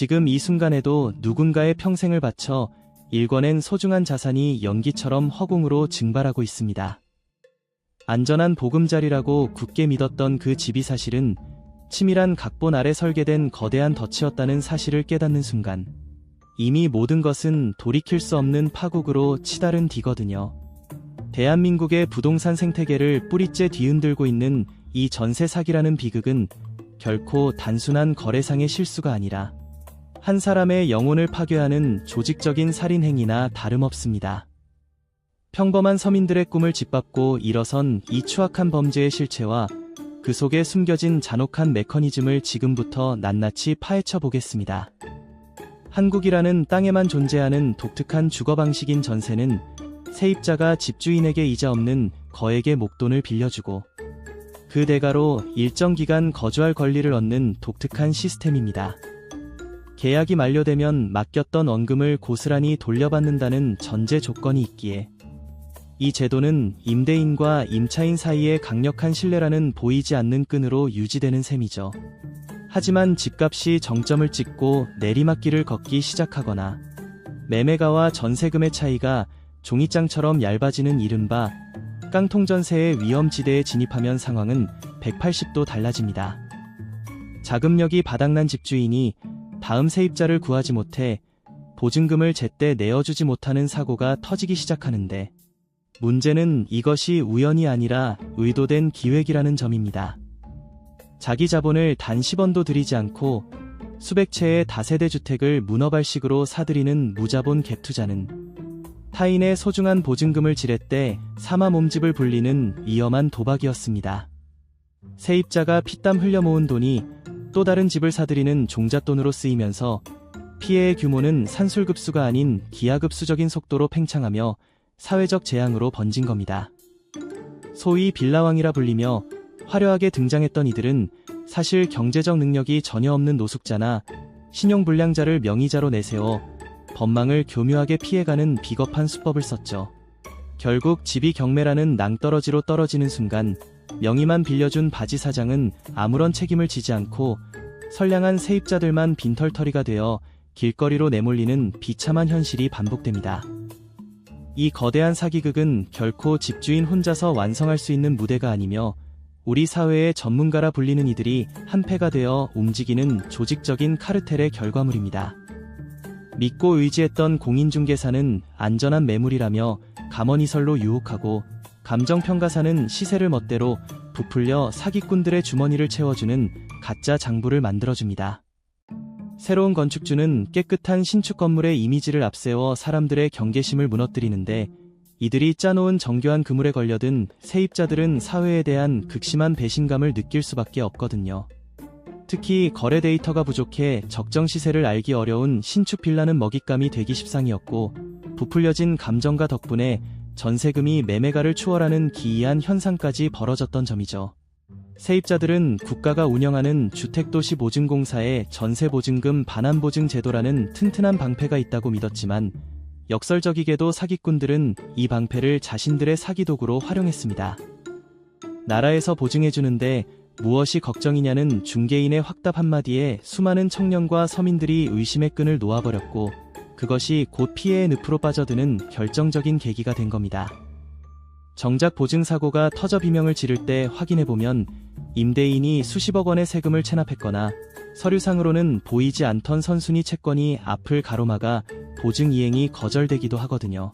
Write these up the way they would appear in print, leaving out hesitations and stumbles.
지금 이 순간에도 누군가의 평생을 바쳐 일궈낸 소중한 자산이 연기처럼 허공으로 증발하고 있습니다. 안전한 보금자리라고 굳게 믿었던 그 집이 사실은 치밀한 각본 아래 설계된 거대한 덫이었다는 사실을 깨닫는 순간 이미 모든 것은 돌이킬 수 없는 파국으로 치달은 뒤거든요. 대한민국의 부동산 생태계를 뿌리째 뒤흔들고 있는 이 전세 사기라는 비극은 결코 단순한 거래상의 실수가 아니라 한 사람의 영혼을 파괴하는 조직적인 살인 행위나 다름없습니다. 평범한 서민들의 꿈을 짓밟고 일어선 이 추악한 범죄의 실체와 그 속에 숨겨진 잔혹한 메커니즘을 지금부터 낱낱이 파헤쳐 보겠습니다. 한국이라는 땅에만 존재하는 독특한 주거 방식인 전세는 세입자가 집주인에게 이자 없는 거액의 목돈을 빌려주고 그 대가로 일정 기간 거주할 권리를 얻는 독특한 시스템입니다. 계약이 만료되면 맡겼던 원금을 고스란히 돌려받는다는 전제 조건이 있기에 이 제도는 임대인과 임차인 사이의 강력한 신뢰라는 보이지 않는 끈으로 유지되는 셈이죠. 하지만 집값이 정점을 찍고 내리막길을 걷기 시작하거나 매매가와 전세금의 차이가 종이장처럼 얇아지는 이른바 깡통전세의 위험지대에 진입하면 상황은 180도 달라집니다. 자금력이 바닥난 집주인이 다음 세입자를 구하지 못해 보증금을 제때 내어주지 못하는 사고가 터지기 시작하는데 문제는 이것이 우연이 아니라 의도된 기획이라는 점입니다. 자기 자본을 단 10원도 들이지 않고 수백 채의 다세대 주택을 문어발식으로 사들이는 무자본 갭투자는 타인의 소중한 보증금을 지렛대 사마 몸집을 불리는 위험한 도박이었습니다. 세입자가 피땀 흘려 모은 돈이 또 다른 집을 사들이는 종잣돈으로 쓰이면서 피해의 규모는 산술급수가 아닌 기하급수적인 속도로 팽창하며 사회적 재앙으로 번진 겁니다. 소위 빌라왕이라 불리며 화려하게 등장했던 이들은 사실 경제적 능력이 전혀 없는 노숙자나 신용불량자를 명의자로 내세워 법망을 교묘하게 피해가는 비겁한 수법을 썼죠. 결국 집이 경매라는 낭떠러지로 떨어지는 순간 명의만 빌려준 바지 사장은 아무런 책임을 지지 않고 선량한 세입자들만 빈털터리가 되어 길거리로 내몰리는 비참한 현실이 반복됩니다. 이 거대한 사기극은 결코 집주인 혼자서 완성할 수 있는 무대가 아니며 우리 사회의 전문가라 불리는 이들이 한패가 되어 움직이는 조직적인 카르텔의 결과물입니다. 믿고 의지했던 공인중개사는 안전한 매물이라며 감언이설로 유혹하고 감정평가사는 시세를 멋대로 부풀려 사기꾼들의 주머니를 채워주는 가짜 장부를 만들어줍니다. 새로운 건축주는 깨끗한 신축 건물의 이미지를 앞세워 사람들의 경계심을 무너뜨리는데 이들이 짜놓은 정교한 그물에 걸려든 세입자들은 사회에 대한 극심한 배신감을 느낄 수밖에 없거든요. 특히 거래 데이터가 부족해 적정 시세를 알기 어려운 신축 빌라는 먹잇감이 되기 십상이었고 부풀려진 감정가 덕분에 전세금이 매매가를 추월하는 기이한 현상까지 벌어졌던 점이죠. 세입자들은 국가가 운영하는 주택도시보증공사의 전세보증금 반환보증 제도라는 튼튼한 방패가 있다고 믿었지만 역설적이게도 사기꾼들은 이 방패를 자신들의 사기도구로 활용했습니다. 나라에서 보증해주는데 무엇이 걱정이냐는 중개인의 확답 한마디에 수많은 청년과 서민들이 의심의 끈을 놓아버렸고 그것이 곧 피해의 늪으로 빠져드는 결정적인 계기가 된 겁니다. 정작 보증사고가 터져 비명을 지를 때 확인해보면 임대인이 수십억 원의 세금을 체납했거나 서류상으로는 보이지 않던 선순위 채권이 앞을 가로막아 보증 이행이 거절되기도 하거든요.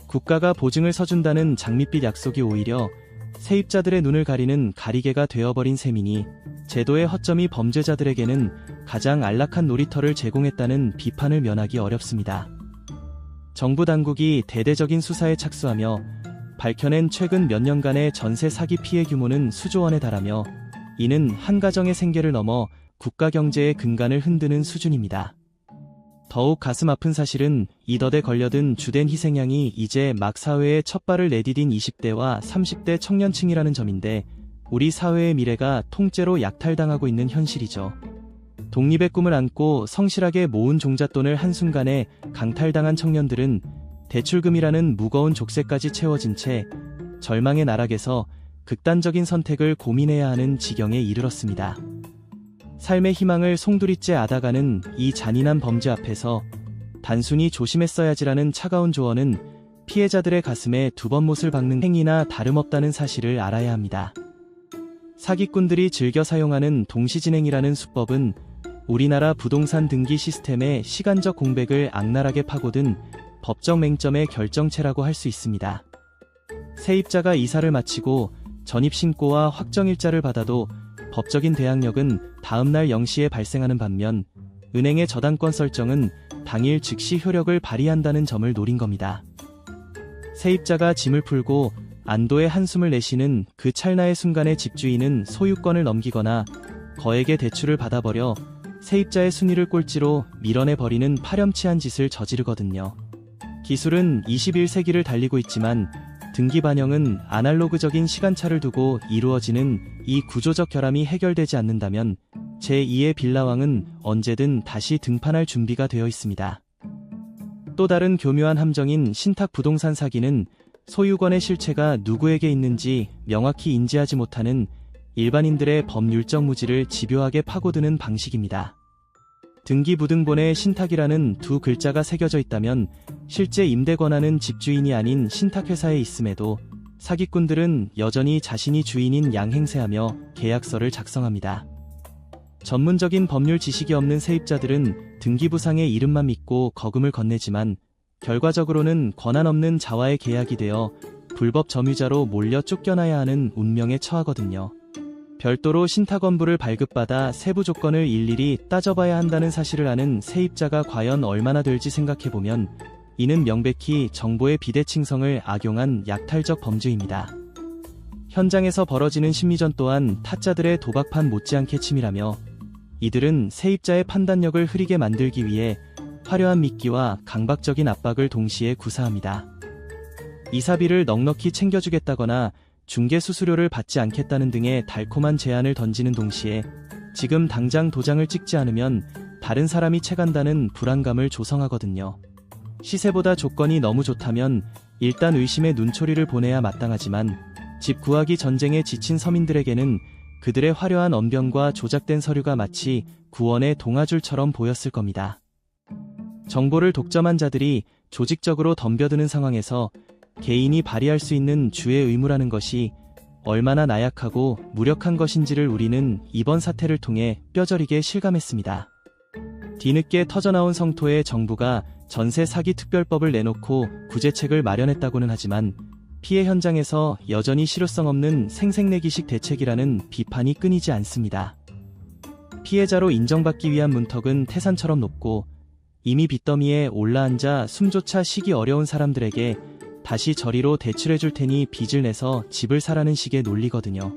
국가가 보증을 서준다는 장밋빛 약속이 오히려 세입자들의 눈을 가리는 가리개가 되어버린 셈이니 제도의 허점이 범죄자들에게는 가장 안락한 놀이터를 제공했다는 비판을 면하기 어렵습니다. 정부 당국이 대대적인 수사에 착수하며 밝혀낸 최근 몇 년간의 전세 사기 피해 규모는 수조 원에 달하며 이는 한 가정의 생계를 넘어 국가 경제의 근간을 흔드는 수준입니다. 더욱 가슴 아픈 사실은 이 덫에 걸려든 주된 희생양이 이제 막 사회에 첫 발을 내디딘 20대와 30대 청년층이라는 점인데 우리 사회의 미래가 통째로 약탈당하고 있는 현실이죠. 독립의 꿈을 안고 성실하게 모은 종잣돈을 한순간에 강탈당한 청년들은 대출금이라는 무거운 족쇄까지 채워진 채 절망의 나락에서 극단적인 선택을 고민해야 하는 지경에 이르렀습니다. 삶의 희망을 송두리째 앗아가는 이 잔인한 범죄 앞에서 단순히 조심했어야지라는 차가운 조언은 피해자들의 가슴에 두 번 못을 박는 행위나 다름없다는 사실을 알아야 합니다. 사기꾼들이 즐겨 사용하는 동시진행이라는 수법은 우리나라 부동산 등기 시스템의 시간적 공백을 악랄하게 파고든 법적 맹점의 결정체라고 할 수 있습니다. 세입자가 이사를 마치고 전입신고와 확정일자를 받아도 법적인 대항력은 다음날 0시에 발생하는 반면 은행의 저당권 설정은 당일 즉시 효력을 발휘한다는 점을 노린 겁니다. 세입자가 짐을 풀고 안도의 한숨을 내쉬는 그 찰나의 순간에 집주인은 소유권을 넘기거나 거액의 대출을 받아버려 세입자의 순위를 꼴찌로 밀어내버리는 파렴치한 짓을 저지르거든요. 기술은 21세기를 달리고 있지만 등기 반영은 아날로그적인 시간차를 두고 이루어지는 이 구조적 결함이 해결되지 않는다면 제2의 빌라왕은 언제든 다시 등판할 준비가 되어 있습니다. 또 다른 교묘한 함정인 신탁 부동산 사기는 소유권의 실체가 누구에게 있는지 명확히 인지하지 못하는 일반인들의 법률적 무지를 집요하게 파고드는 방식입니다. 등기부등본에 신탁이라는 두 글자가 새겨져 있다면 실제 임대 권한은 집주인이 아닌 신탁회사에 있음에도 사기꾼들은 여전히 자신이 주인인 양 행세하며 계약서를 작성합니다. 전문적인 법률 지식이 없는 세입자들은 등기부상의 이름만 믿고 거금을 건네지만 결과적으로는 권한 없는 자와의 계약이 되어 불법 점유자로 몰려 쫓겨나야 하는 운명에 처하거든요. 별도로 신탁원부를 발급받아 세부 조건을 일일이 따져봐야 한다는 사실을 아는 세입자가 과연 얼마나 될지 생각해보면 이는 명백히 정보의 비대칭성을 악용한 약탈적 범죄입니다. 현장에서 벌어지는 심리전 또한 타짜들의 도박판 못지않게 치밀하며 이들은 세입자의 판단력을 흐리게 만들기 위해 화려한 미끼와 강박적인 압박을 동시에 구사합니다. 이사비를 넉넉히 챙겨주겠다거나 중개 수수료를 받지 않겠다는 등의 달콤한 제안을 던지는 동시에 지금 당장 도장을 찍지 않으면 다른 사람이 채간다는 불안감을 조성하거든요. 시세보다 조건이 너무 좋다면 일단 의심의 눈초리를 보내야 마땅하지만 집 구하기 전쟁에 지친 서민들에게는 그들의 화려한 언변과 조작된 서류가 마치 구원의 동아줄처럼 보였을 겁니다. 정보를 독점한 자들이 조직적으로 덤벼드는 상황에서 개인이 발휘할 수 있는 주의 의무라는 것이 얼마나 나약하고 무력한 것인지를 우리는 이번 사태를 통해 뼈저리게 실감했습니다. 뒤늦게 터져나온 성토에 정부가 전세 사기 특별법을 내놓고 구제책을 마련했다고는 하지만 피해 현장에서 여전히 실효성 없는 생색내기식 대책이라는 비판이 끊이지 않습니다. 피해자로 인정받기 위한 문턱은 태산처럼 높고 이미 빚더미에 올라앉아 숨조차 쉬기 어려운 사람들에게 다시 저리로 대출해줄 테니 빚을 내서 집을 사라는 식의 논리거든요.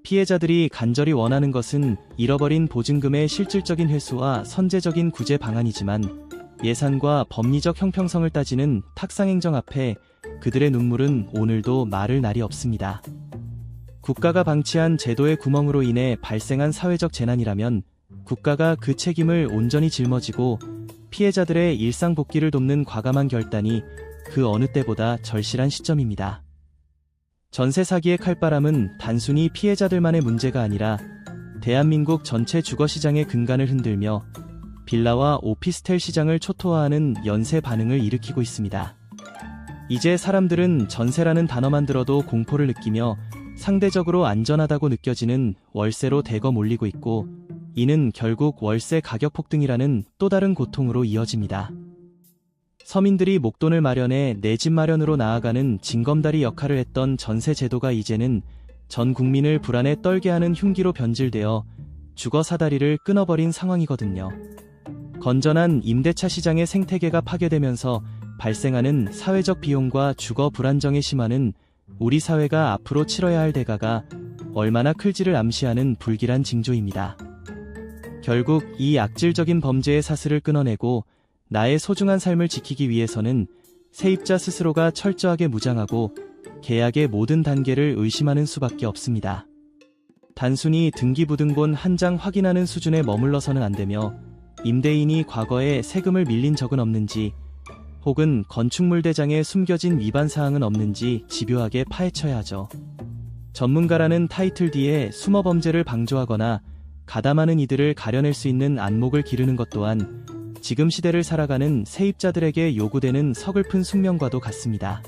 피해자들이 간절히 원하는 것은 잃어버린 보증금의 실질적인 회수와 선제적인 구제 방안이지만 예산과 법리적 형평성을 따지는 탁상행정 앞에 그들의 눈물은 오늘도 마를 날이 없습니다. 국가가 방치한 제도의 구멍으로 인해 발생한 사회적 재난이라면 국가가 그 책임을 온전히 짊어지고 피해자들의 일상 복귀를 돕는 과감한 결단이 그 어느 때보다 절실한 시점입니다. 전세 사기의 칼바람은 단순히 피해자들만의 문제가 아니라 대한민국 전체 주거시장의 근간을 흔들며 빌라와 오피스텔 시장을 초토화하는 연쇄 반응을 일으키고 있습니다. 이제 사람들은 전세라는 단어만 들어도 공포를 느끼며 상대적으로 안전하다고 느껴지는 월세로 대거 몰리고 있고 이는 결국 월세 가격 폭등이라는 또 다른 고통으로 이어집니다. 서민들이 목돈을 마련해 내 집 마련으로 나아가는 징검다리 역할을 했던 전세 제도가 이제는 전 국민을 불안에 떨게 하는 흉기로 변질되어 주거 사다리를 끊어버린 상황이거든요. 건전한 임대차 시장의 생태계가 파괴되면서 발생하는 사회적 비용과 주거 불안정의 심화는 우리 사회가 앞으로 치러야 할 대가가 얼마나 클지를 암시하는 불길한 징조입니다. 결국 이 악질적인 범죄의 사슬을 끊어내고 나의 소중한 삶을 지키기 위해서는 세입자 스스로가 철저하게 무장하고 계약의 모든 단계를 의심하는 수밖에 없습니다. 단순히 등기부등본 한 장 확인하는 수준에 머물러서는 안 되며 임대인이 과거에 세금을 밀린 적은 없는지 혹은 건축물 대장에 숨겨진 위반 사항은 없는지 집요하게 파헤쳐야 하죠. 전문가라는 타이틀 뒤에 숨어 범죄를 방조하거나 가담하는 이들을 가려낼 수 있는 안목을 기르는 것 또한 지금 시대를 살아가는 세입자들에게 요구되는 서글픈 숙명과도 같습니다.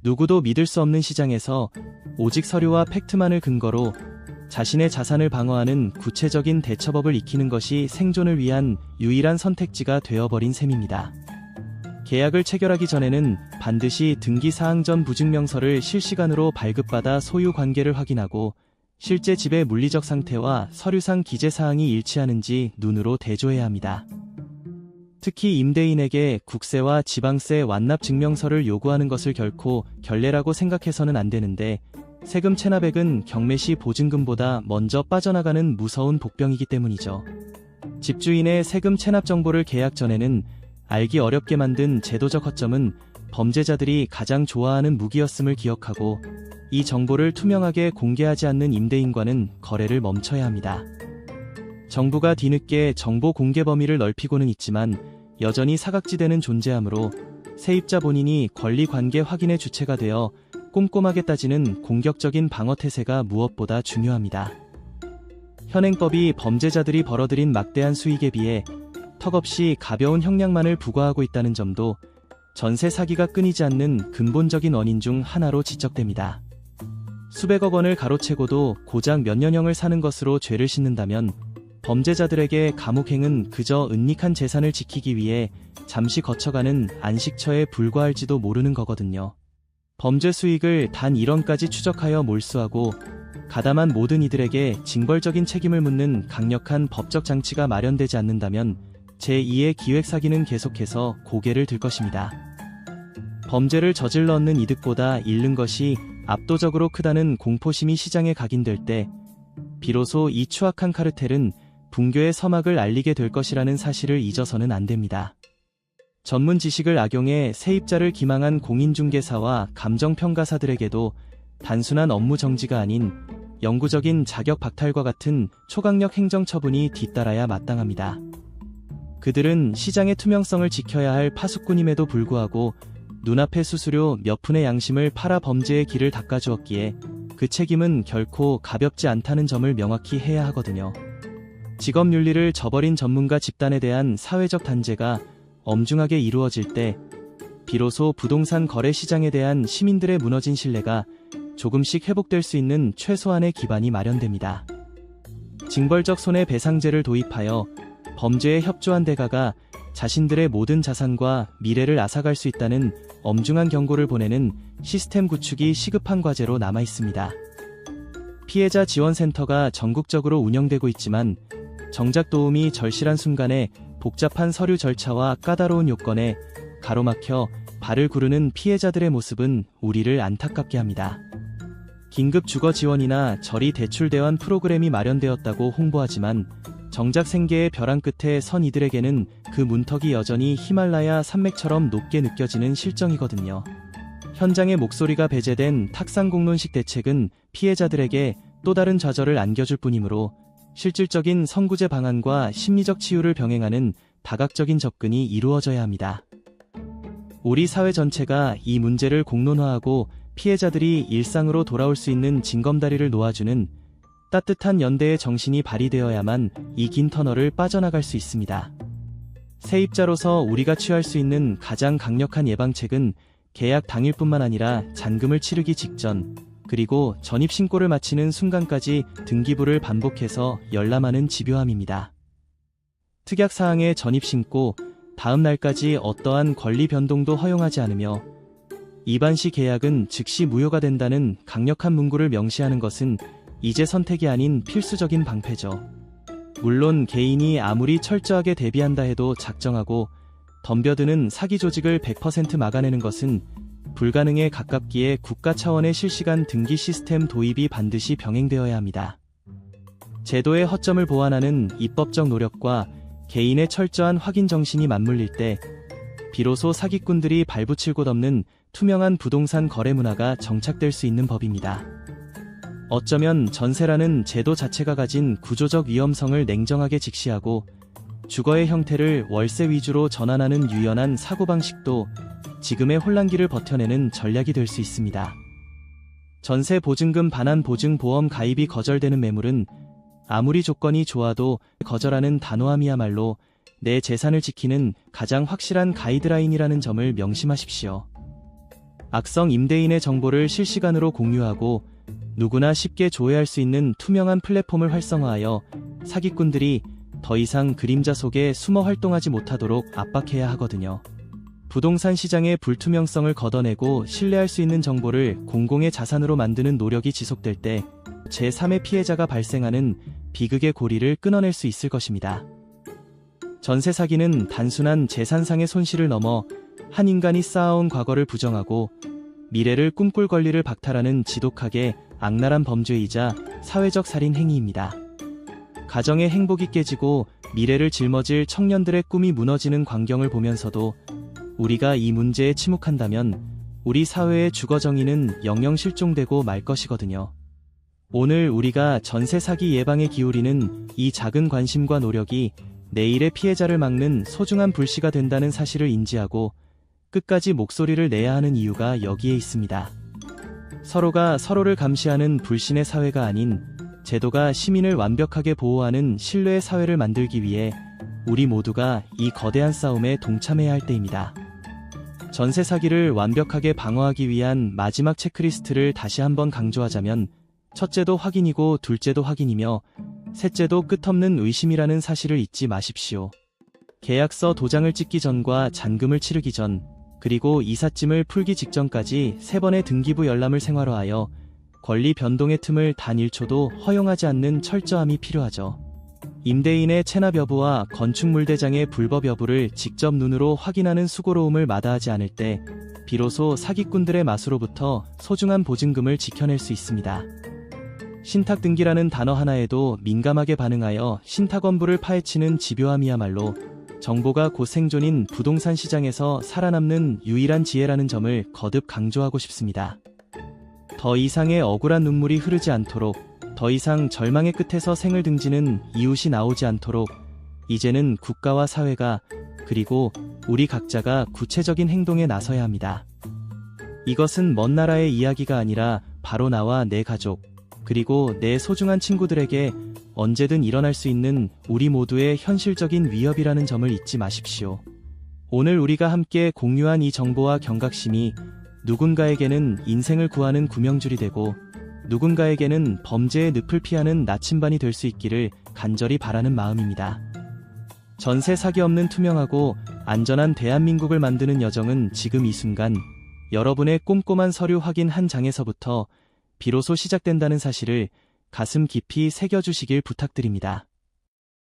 누구도 믿을 수 없는 시장에서 오직 서류와 팩트만을 근거로 자신의 자산을 방어하는 구체적인 대처법을 익히는 것이 생존을 위한 유일한 선택지가 되어버린 셈입니다. 계약을 체결하기 전에는 반드시 등기사항 전 부증명서를 실시간으로 발급받아 소유 관계를 확인하고 실제 집의 물리적 상태와 서류상 기재사항이 일치하는지 눈으로 대조해야 합니다. 특히 임대인에게 국세와 지방세 완납 증명서를 요구하는 것을 결코 결례라고 생각해서는 안 되는데, 세금 체납액은 경매시 보증금보다 먼저 빠져나가는 무서운 복병이기 때문이죠. 집주인의 세금 체납 정보를 계약 전에는 알기 어렵게 만든 제도적 허점은 범죄자들이 가장 좋아하는 무기였음을 기억하고, 이 정보를 투명하게 공개하지 않는 임대인과는 거래를 멈춰야 합니다. 정부가 뒤늦게 정보 공개 범위를 넓히고는 있지만 여전히 사각지대는 존재하므로 세입자 본인이 권리관계 확인의 주체가 되어 꼼꼼하게 따지는 공격적인 방어태세가 무엇보다 중요합니다. 현행법이 범죄자들이 벌어들인 막대한 수익에 비해 턱없이 가벼운 형량만을 부과하고 있다는 점도 전세 사기가 끊이지 않는 근본적인 원인 중 하나로 지적됩니다. 수백억 원을 가로채고도 고작 몇 년형을 사는 것으로 죄를 씻는다면 범죄자들에게 감옥행은 그저 은닉한 재산을 지키기 위해 잠시 거쳐가는 안식처에 불과할지도 모르는 거거든요. 범죄 수익을 단 1원까지 추적하여 몰수하고 가담한 모든 이들에게 징벌적인 책임을 묻는 강력한 법적 장치가 마련되지 않는다면 제2의 기획사기는 계속해서 고개를 들 것입니다. 범죄를 저질러 얻는 이득보다 잃는 것이 압도적으로 크다는 공포심이 시장에 각인될 때 비로소 이 추악한 카르텔은 붕괴의 서막을 알리게 될 것이라는 사실을 잊어서는 안 됩니다. 전문 지식을 악용해 세입자를 기망한 공인중개사와 감정평가사들에게도 단순한 업무 정지가 아닌 영구적인 자격 박탈과 같은 초강력 행정처분이 뒤따라야 마땅합니다. 그들은 시장의 투명성을 지켜야 할 파수꾼임에도 불구하고 눈앞의 수수료 몇 푼의 양심을 팔아 범죄의 길을 닦아주었기에 그 책임은 결코 가볍지 않다는 점을 명확히 해야 하거든요. 직업윤리를 저버린 전문가 집단에 대한 사회적 단죄가 엄중하게 이루어질 때 비로소 부동산 거래 시장에 대한 시민들의 무너진 신뢰가 조금씩 회복될 수 있는 최소한의 기반이 마련됩니다. 징벌적 손해배상제를 도입하여 범죄에 협조한 대가가 자신들의 모든 자산과 미래를 앗아갈 수 있다는 엄중한 경고를 보내는 시스템 구축이 시급한 과제로 남아 있습니다. 피해자 지원센터가 전국적으로 운영되고 있지만 정작 도움이 절실한 순간에 복잡한 서류 절차와 까다로운 요건에 가로막혀 발을 구르는 피해자들의 모습은 우리를 안타깝게 합니다. 긴급 주거 지원이나 저리 대출 대환 프로그램이 마련되었다고 홍보하지만 정작 생계의 벼랑 끝에 선 이들에게는 그 문턱이 여전히 히말라야 산맥처럼 높게 느껴지는 실정이거든요. 현장의 목소리가 배제된 탁상공론식 대책은 피해자들에게 또 다른 좌절을 안겨줄 뿐이므로 실질적인 선구제 방안과 심리적 치유를 병행하는 다각적인 접근이 이루어져야 합니다. 우리 사회 전체가 이 문제를 공론화하고 피해자들이 일상으로 돌아올 수 있는 징검다리를 놓아주는 따뜻한 연대의 정신이 발휘되어야만 이 긴 터널을 빠져나갈 수 있습니다. 세입자로서 우리가 취할 수 있는 가장 강력한 예방책은 계약 당일뿐만 아니라 잔금을 치르기 직전, 그리고 전입신고를 마치는 순간까지 등기부를 반복해서 열람하는 집요함입니다. 특약사항의 전입신고, 다음 날까지 어떠한 권리 변동도 허용하지 않으며 이반시 계약은 즉시 무효가 된다는 강력한 문구를 명시하는 것은 이제 선택이 아닌 필수적인 방패죠. 물론 개인이 아무리 철저하게 대비한다 해도 작정하고 덤벼드는 사기 조직을 100% 막아내는 것은 불가능에 가깝기에 국가 차원의 실시간 등기 시스템 도입이 반드시 병행되어야 합니다. 제도의 허점을 보완하는 입법적 노력과 개인의 철저한 확인 정신이 맞물릴 때 비로소 사기꾼들이 발붙일 곳 없는 투명한 부동산 거래 문화가 정착될 수 있는 법입니다. 어쩌면 전세라는 제도 자체가 가진 구조적 위험성을 냉정하게 직시하고 주거의 형태를 월세 위주로 전환하는 유연한 사고방식도 지금의 혼란기를 버텨내는 전략이 될 수 있습니다. 전세 보증금 반환 보증 보험 가입이 거절되는 매물은 아무리 조건이 좋아도 거절하는 단호함이야말로 내 재산을 지키는 가장 확실한 가이드라인이라는 점을 명심하십시오. 악성 임대인의 정보를 실시간으로 공유하고 누구나 쉽게 조회할 수 있는 투명한 플랫폼을 활성화하여 사기꾼들이 더 이상 그림자 속에 숨어 활동하지 못하도록 압박해야 하거든요. 부동산 시장의 불투명성을 걷어내고 신뢰할 수 있는 정보를 공공의 자산으로 만드는 노력이 지속될 때 제3의 피해자가 발생하는 비극의 고리를 끊어낼 수 있을 것입니다. 전세 사기는 단순한 재산상의 손실을 넘어 한 인간이 쌓아온 과거를 부정하고 미래를 꿈꿀 권리를 박탈하는 지독하게 악랄한 범죄이자 사회적 살인 행위입니다. 가정의 행복이 깨지고 미래를 짊어질 청년들의 꿈이 무너지는 광경을 보면서도 우리가 이 문제에 침묵한다면 우리 사회의 주거 정의는 영영 실종되고 말 것이거든요. 오늘 우리가 전세 사기 예방에 기울이는 이 작은 관심과 노력이 내일의 피해자를 막는 소중한 불씨가 된다는 사실을 인지하고 끝까지 목소리를 내야 하는 이유가 여기에 있습니다. 서로가 서로를 감시하는 불신의 사회가 아닌 제도가 시민을 완벽하게 보호하는 신뢰의 사회를 만들기 위해 우리 모두가 이 거대한 싸움에 동참해야 할 때입니다. 전세 사기를 완벽하게 방어하기 위한 마지막 체크리스트를 다시 한번 강조하자면 첫째도 확인이고 둘째도 확인이며 셋째도 끝없는 의심이라는 사실을 잊지 마십시오. 계약서 도장을 찍기 전과 잔금을 치르기 전, 그리고 이삿짐을 풀기 직전까지 3번의 등기부 열람을 생활화하여 권리 변동의 틈을 단 1초도 허용하지 않는 철저함이 필요하죠. 임대인의 체납 여부와 건축물 대장의 불법 여부를 직접 눈으로 확인하는 수고로움을 마다하지 않을 때 비로소 사기꾼들의 마수로부터 소중한 보증금을 지켜낼 수 있습니다. 신탁 등기라는 단어 하나에도 민감하게 반응하여 신탁원부를 파헤치는 집요함이야말로 정보가 곧 생존인 부동산 시장에서 살아남는 유일한 지혜라는 점을 거듭 강조하고 싶습니다. 더 이상의 억울한 눈물이 흐르지 않도록, 더 이상 절망의 끝에서 생을 등지는 이웃이 나오지 않도록 이제는 국가와 사회가 그리고 우리 각자가 구체적인 행동에 나서야 합니다. 이것은 먼 나라의 이야기가 아니라 바로 나와 내 가족, 그리고 내 소중한 친구들에게 언제든 일어날 수 있는 우리 모두의 현실적인 위협이라는 점을 잊지 마십시오. 오늘 우리가 함께 공유한 이 정보와 경각심이 누군가에게는 인생을 구하는 구명줄이 되고 누군가에게는 범죄의 늪을 피하는 나침반이 될 수 있기를 간절히 바라는 마음입니다. 전세 사기 없는 투명하고 안전한 대한민국을 만드는 여정은 지금 이 순간 여러분의 꼼꼼한 서류 확인 한 장에서부터 비로소 시작된다는 사실을 가슴 깊이 새겨주시길 부탁드립니다.